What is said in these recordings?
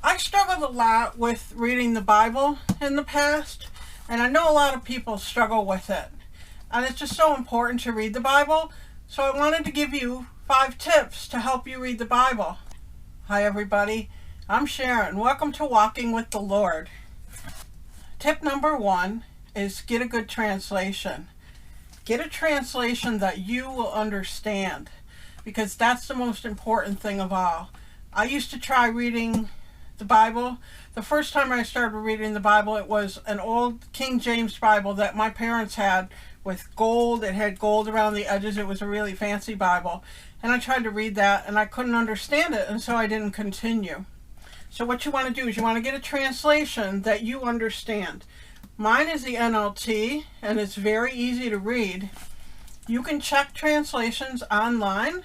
I struggled a lot with reading the Bible in the past, and I know a lot of people struggle with it. And it's just so important to read the Bible, so I wanted to give you 5 tips to help you read the Bible. Hi everybody, I'm Sharon. Welcome to Walking with the Lord. Tip number 1 is get a good translation. Get a translation that you will understand, because that's the most important thing of all. I used to try reading the Bible. The first time I started reading the Bible, it was an old King James Bible that my parents had with gold. It had gold around the edges. It was a really fancy Bible. And I tried to read that and I couldn't understand it, and so I didn't continue. So what you want to do is you want to get a translation that you understand. Mine is the NLT, and it's very easy to read. You can check translations online.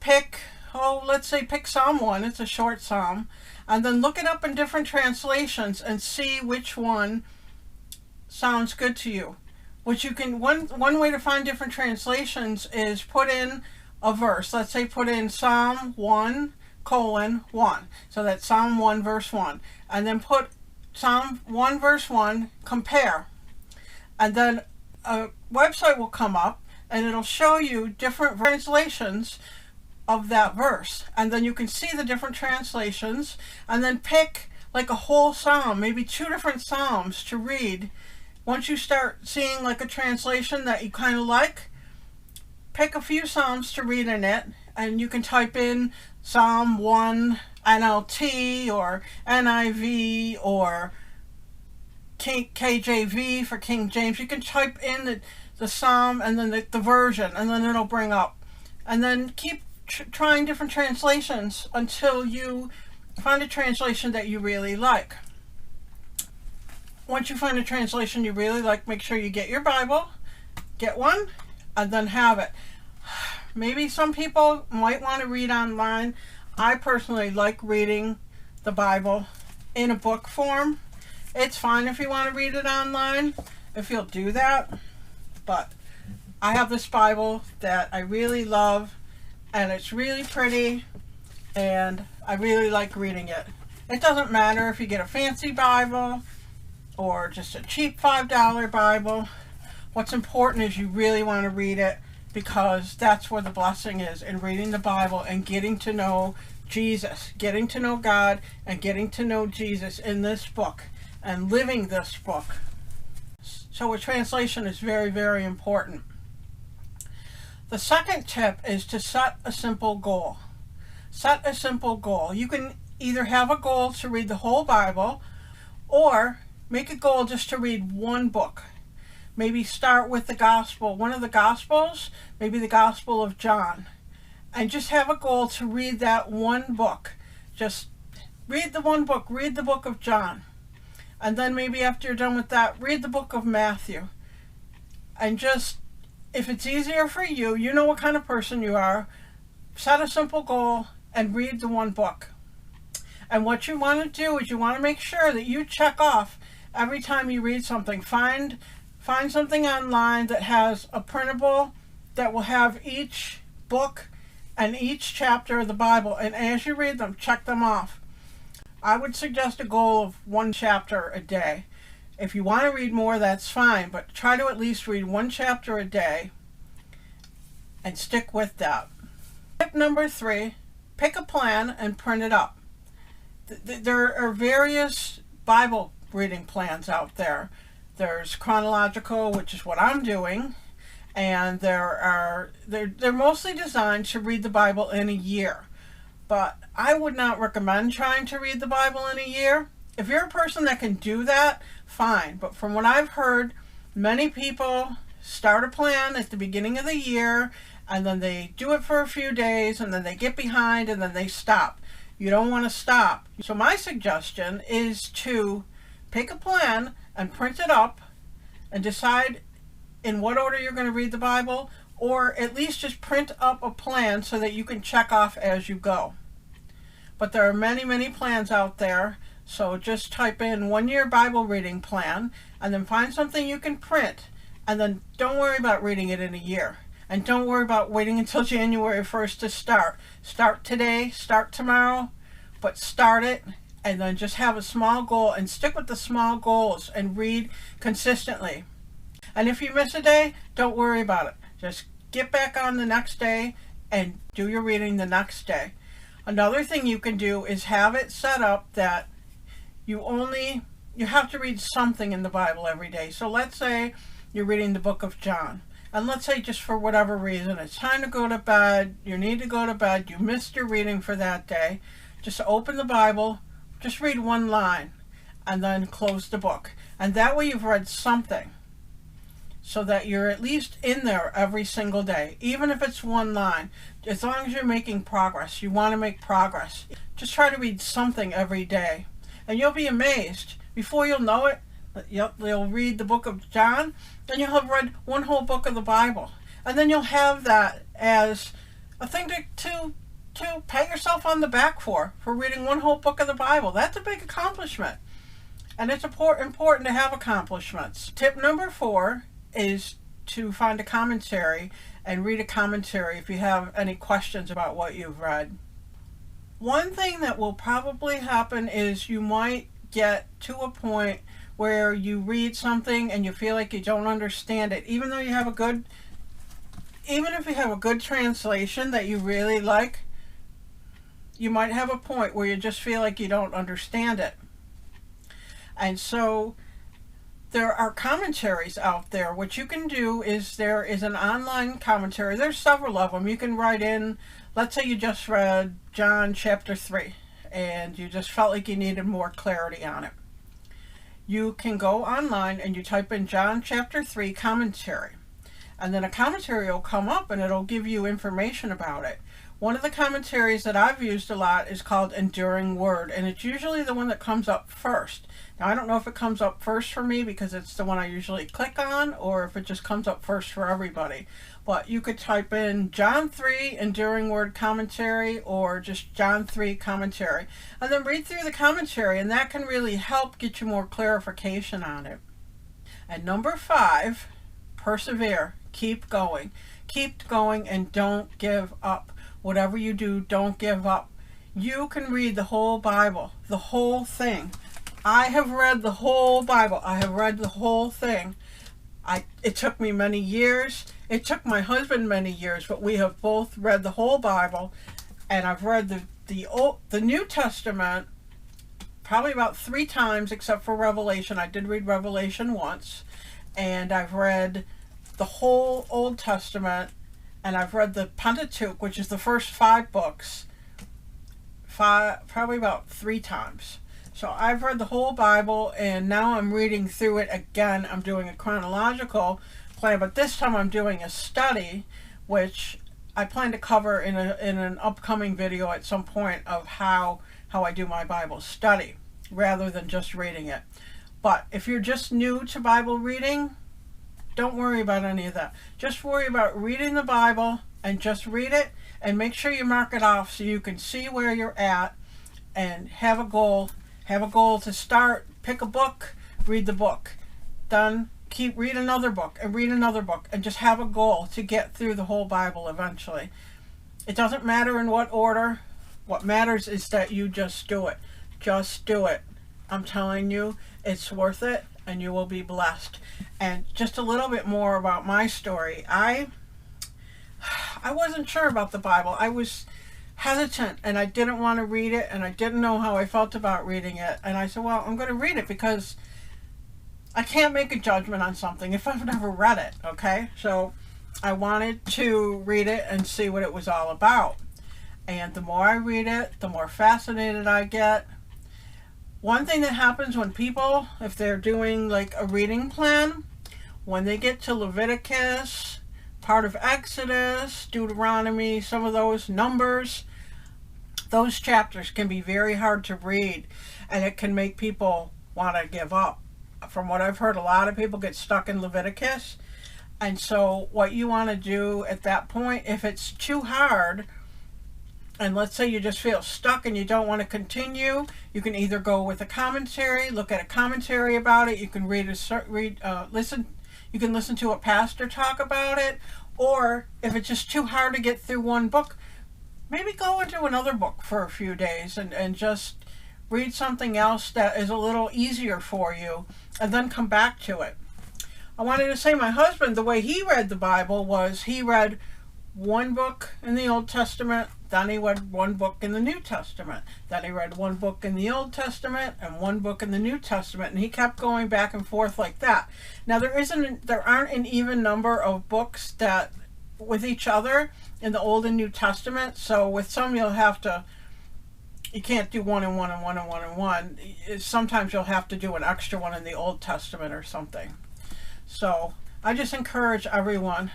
Pick Psalm 1, it's a short psalm, and then look it up in different translations and see which one sounds good to you. Which you can, one way to find different translations is put in a verse. Let's say put in Psalm 1:1. So that's Psalm 1 verse 1. And then put Psalm 1 verse 1, compare. And then a website will come up and it'll show you different translations of that verse, and then you can see the different translations, and then pick like a whole psalm, maybe 2 different psalms to read. Once you start seeing like a translation that you kind of like, pick a few psalms to read in it, and you can type in Psalm 1 NLT or NIV or KJV for King James. You can type in the psalm and then the version, and then it'll bring up, and then keep trying different translations until you find a translation that you really like. Once you find a translation you really like, make sure you get your Bible, get one, and then have it. Maybe some people might want to read online. I personally like reading the Bible in a book form. It's fine if you want to read it online, if you'll do that, but I have this Bible that I really love, and it's really pretty, and I really like reading it. It doesn't matter if you get a fancy Bible or just a cheap $5 Bible. What's important is you really want to read it, because that's where the blessing is, in reading the Bible and getting to know Jesus, getting to know God, and getting to know Jesus in this book and living this book. So a translation is very, very important. The second tip is to set a simple goal. Set a simple goal. You can either have a goal to read the whole Bible, or make a goal just to read one book. Maybe start with the gospel, one of the gospels, maybe the Gospel of John, and just have a goal to read that one book. Just read the one book, read the book of John. And then maybe after you're done with that, read the book of Matthew. And just, if it's easier for you, you know what kind of person you are, set a simple goal and read the one book. And what you want to do is you want to make sure that you check off every time you read something. Find something online that has a printable that will have each book and each chapter of the Bible, and as you read them, check them off. I would suggest a goal of 1 chapter a day. If you want to read more, that's fine, but try to at least read 1 chapter a day and stick with that. Tip number 3, pick a plan and print it up. There are various Bible reading plans out there. There's chronological, which is what I'm doing, and they're mostly designed to read the Bible in a year. But I would not recommend trying to read the Bible in a year. If you're a person that can do that, fine. But from what I've heard, many people start a plan at the beginning of the year, and then they do it for a few days, and then they get behind, and then they stop. You don't want to stop. So my suggestion is to pick a plan and print it up and decide in what order you're going to read the Bible, or at least just print up a plan so that you can check off as you go. But there are many, many plans out there, so just type in 1-year Bible reading plan and then find something you can print, and then don't worry about reading it in a year. And don't worry about waiting until January 1st to start. Start today, start tomorrow, but start it and then just have a small goal and stick with the small goals and read consistently. And if you miss a day, don't worry about it. Just get back on the next day and do your reading the next day. Another thing you can do is have it set up that you have to read something in the Bible every day. So let's say you're reading the book of John. And let's say just for whatever reason, it's time to go to bed, you need to go to bed, you missed your reading for that day. Just open the Bible, just read one line, and then close the book. And that way you've read something, so that you're at least in there every single day, even if it's one line. As long as you're making progress, you want to make progress. Just try to read something every day, and you'll be amazed. Before you'll know it, you'll read the book of John, and you'll have read one whole book of the Bible. And then you'll have that as a thing to pat yourself on the back for reading one whole book of the Bible. That's a big accomplishment. And it's important to have accomplishments. Tip number 4 is to find a commentary and read a commentary if you have any questions about what you've read. One thing that will probably happen is you might get to a point where you read something and you feel like you don't understand it, even if you have a good translation that you really like. You might have a point where you just feel like you don't understand it. And so there are commentaries out there. What you can do is there is an online commentary. There's several of them. You can write in, let's say you just read John chapter 3 and you just felt like you needed more clarity on it. You can go online and you type in John chapter 3 commentary. And then a commentary will come up and it'll give you information about it. One of the commentaries that I've used a lot is called Enduring Word, and it's usually the one that comes up first. Now, I don't know if it comes up first for me because it's the one I usually click on, or if it just comes up first for everybody. But you could type in John 3 Enduring Word commentary, or just John 3 commentary, and then read through the commentary, and that can really help get you more clarification on it. And number 5, persevere. Keep going. Keep going and don't give up. Whatever you do, don't give up. You can read the whole Bible, the whole thing. I have read the whole Bible. I have read the whole thing. It took me many years. It took my husband many years, but we have both read the whole Bible. And I've read the New Testament probably about 3 times, except for Revelation. I did read Revelation once. And I've read the whole Old Testament. And I've read the Pentateuch, which is the first 5 books, probably about 3 times. So I've read the whole Bible, and now I'm reading through it again. I'm doing a chronological plan, but this time I'm doing a study, which I plan to cover in an upcoming video at some point of how I do my Bible study, rather than just reading it. But if you're just new to Bible reading, don't worry about any of that. Just worry about reading the Bible and just read it, and make sure you mark it off so you can see where you're at and have a goal. Have a goal to start. Pick a book, read the book. Then read another book and read another book, and just have a goal to get through the whole Bible eventually. It doesn't matter in what order. What matters is that you just do it. Just do it. I'm telling you, it's worth it, and you will be blessed. And just a little bit more about my story. I wasn't sure about the Bible. I was hesitant, and I didn't want to read it, and I didn't know how I felt about reading it. And I said, well, I'm going to read it because I can't make a judgment on something if I've never read it, okay? So I wanted to read it and see what it was all about. And the more I read it, the more fascinated I get. One thing that happens when people, if they're doing like a reading plan, when they get to Leviticus, part of Exodus, Deuteronomy, some of those Numbers, those chapters can be very hard to read, and it can make people want to give up. From what I've heard, a lot of people get stuck in Leviticus. And so what you want to do at that point, if it's too hard, and let's say you just feel stuck and you don't want to continue, you can either go with a commentary, look at a commentary about it. You can you can listen to a pastor talk about it, or if it's just too hard to get through one book, maybe go into another book for a few days and just read something else that is a little easier for you, and then come back to it. I wanted to say my husband, the way he read the Bible was he read one book in the Old Testament, then he read one book in the New Testament, then he read one book in the Old Testament and one book in the New Testament, and he kept going back and forth like that. Now there aren't an even number of books that with each other in the Old and New Testament, so with some you can't do one and one and one and one and one. Sometimes you'll have to do an extra one in the Old Testament or something. So I just encourage everyone,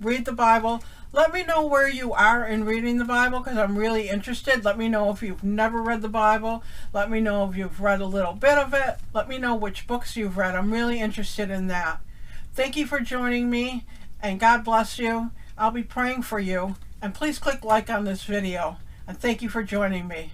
read the Bible. Let me know where you are in reading the Bible, because I'm really interested. Let me know if you've never read the Bible. Let me know if you've read a little bit of it. Let me know which books you've read. I'm really interested in that. Thank you for joining me, and God bless you. I'll be praying for you. And please click like on this video. And thank you for joining me.